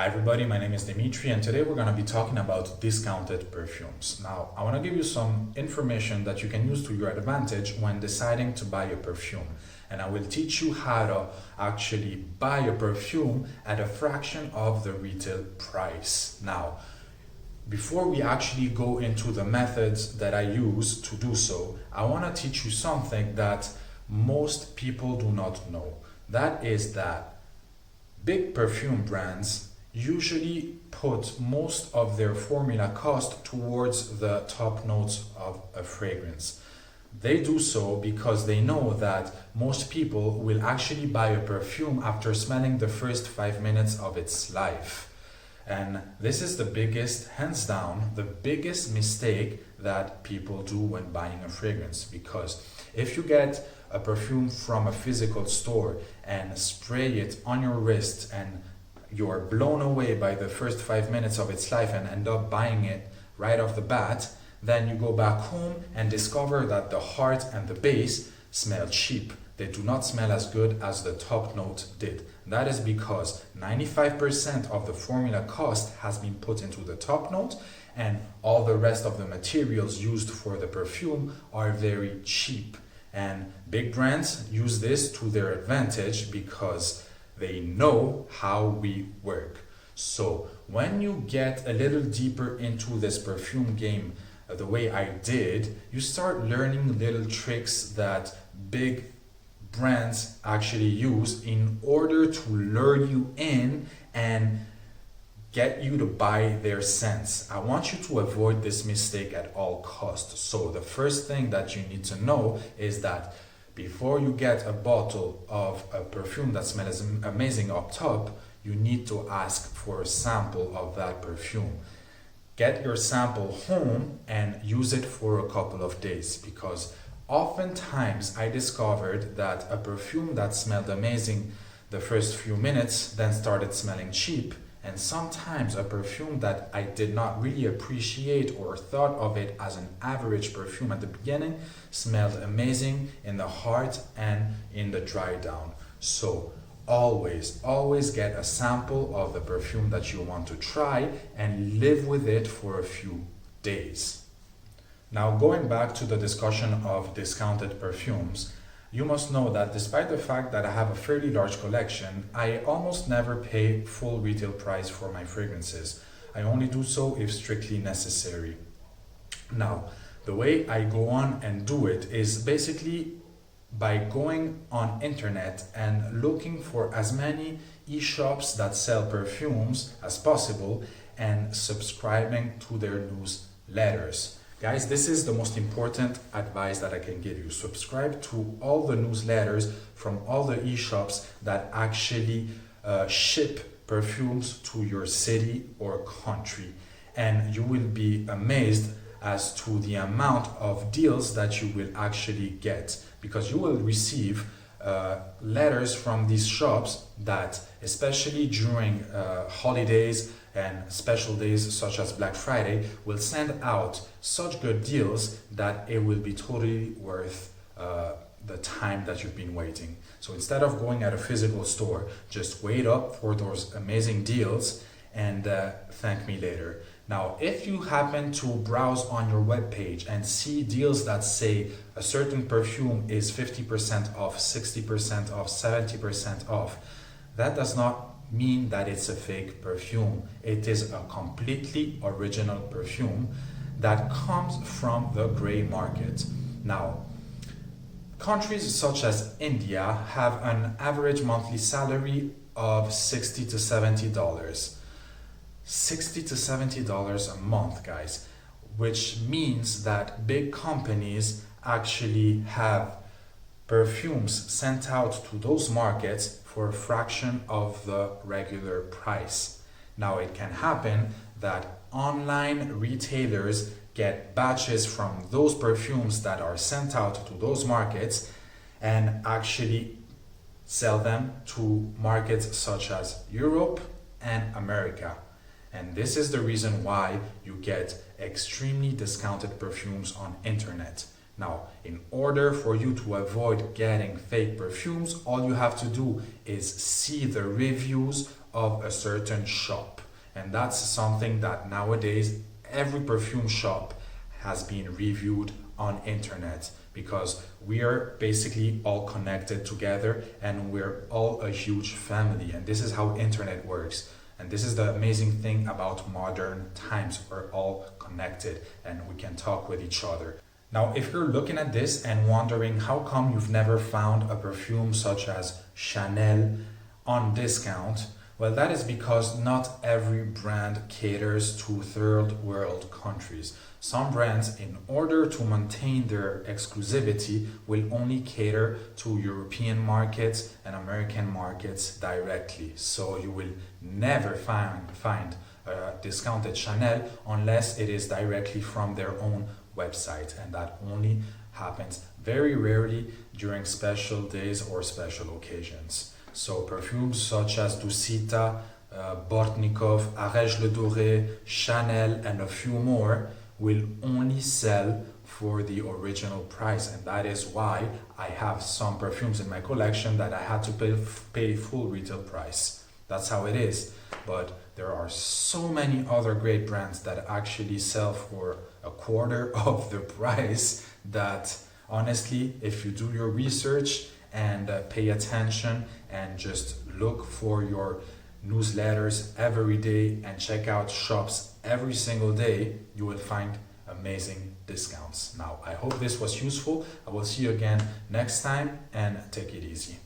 Hi everybody, my name is Dimitri and today we're going to be talking about discounted perfumes. Now, I want to give you some information that you can use to your advantage when deciding to buy a perfume. And I will teach you how to actually buy a perfume at a fraction of the retail price. Now, before we actually go into the methods that I use to do so, I want to teach you something that most people do not know. That is that big perfume brands usually put most of their formula cost towards the top notes of a fragrance. They do so because they know that most people will actually buy a perfume after smelling the first 5 minutes of its life. And this is the biggest, hands down, the biggest mistake that people do when buying a fragrance. Because if you get a perfume from a physical store and spray it on your wrist and you're blown away by the first 5 minutes of its life and end up buying it right off the bat, then you go back home and discover that the heart and the base smell cheap. They do not smell as good as the top note did. That is because 95% of the formula cost has been put into the top note, and all the rest of the materials used for the perfume are very cheap. And big brands use this to their advantage because they know how we work. So when you get a little deeper into this perfume game, the way I did, you start learning little tricks that big brands actually use in order to lure you in and get you to buy their scents. I want you to avoid this mistake at all costs. So the first thing that you need to know is that before you get a bottle of a perfume that smells amazing up top, you need to ask for a sample of that perfume. Get your sample home and use it for a couple of days, because oftentimes I discovered that a perfume that smelled amazing the first few minutes then started smelling cheap. And sometimes a perfume that I did not really appreciate or thought of it as an average perfume at the beginning smelled amazing in the heart and in the dry down. So always get a sample of the perfume that you want to try and live with it for a few days. Now, going back to the discussion of discounted perfumes, you must know that despite the fact that I have a fairly large collection, I almost never pay full retail price for my fragrances. I only do so if strictly necessary. Now, the way I go on and do it is basically by going on internet and looking for as many e-shops that sell perfumes as possible and subscribing to their newsletters. Guys, this is the most important advice that I can give you. Subscribe to all the newsletters from all the e-shops that actually ship perfumes to your city or country. And you will be amazed as to the amount of deals that you will actually get, because you will receive letters from these shops that, especially during holidays and special days such as Black Friday, will send out such good deals that it will be totally worth the time that you've been waiting. So instead of going at a physical store, just wait up for those amazing deals and thank me later. Now, if you happen to browse on your webpage and see deals that say a certain perfume is 50% off, 60% off, 70% off, that does not mean that it's a fake perfume. It is a completely original perfume that comes from the gray market. Now, countries such as India have an average monthly salary of $60 to $70. $60 to $70 a month, guys, which means that big companies actually have perfumes sent out to those markets for a fraction of the regular price. Now, it can happen that online retailers get batches from those perfumes that are sent out to those markets and actually sell them to markets such as Europe and America. And this is the reason why you get extremely discounted perfumes on internet. Now, in order for you to avoid getting fake perfumes, all you have to do is see the reviews of a certain shop. And that's something that nowadays every perfume shop has been reviewed on internet, because we are basically all connected together and we're all a huge family, and this is how internet works. And this is the amazing thing about modern times. We're all connected and we can talk with each other. Now, if you're looking at this and wondering how come you've never found a perfume such as Chanel on discount, well, that is because not every brand caters to third world countries. Some brands, in order to maintain their exclusivity, will only cater to European markets and American markets directly. So you will never find a discounted Chanel unless it is directly from their own website, and that only happens very rarely during special days or special occasions. So perfumes such as Dusita, Bortnikov, Arège Le Doré, Chanel, and a few more will only sell for the original price, and that is why I have some perfumes in my collection that I had to pay full retail price. That's how it is. But there are so many other great brands that actually sell for a quarter of the price that honestly, if you do your research and pay attention and just look for your newsletters every day and check out shops every single day, you will find amazing discounts. Now, I hope this was useful. I will see you again next time, and take it easy.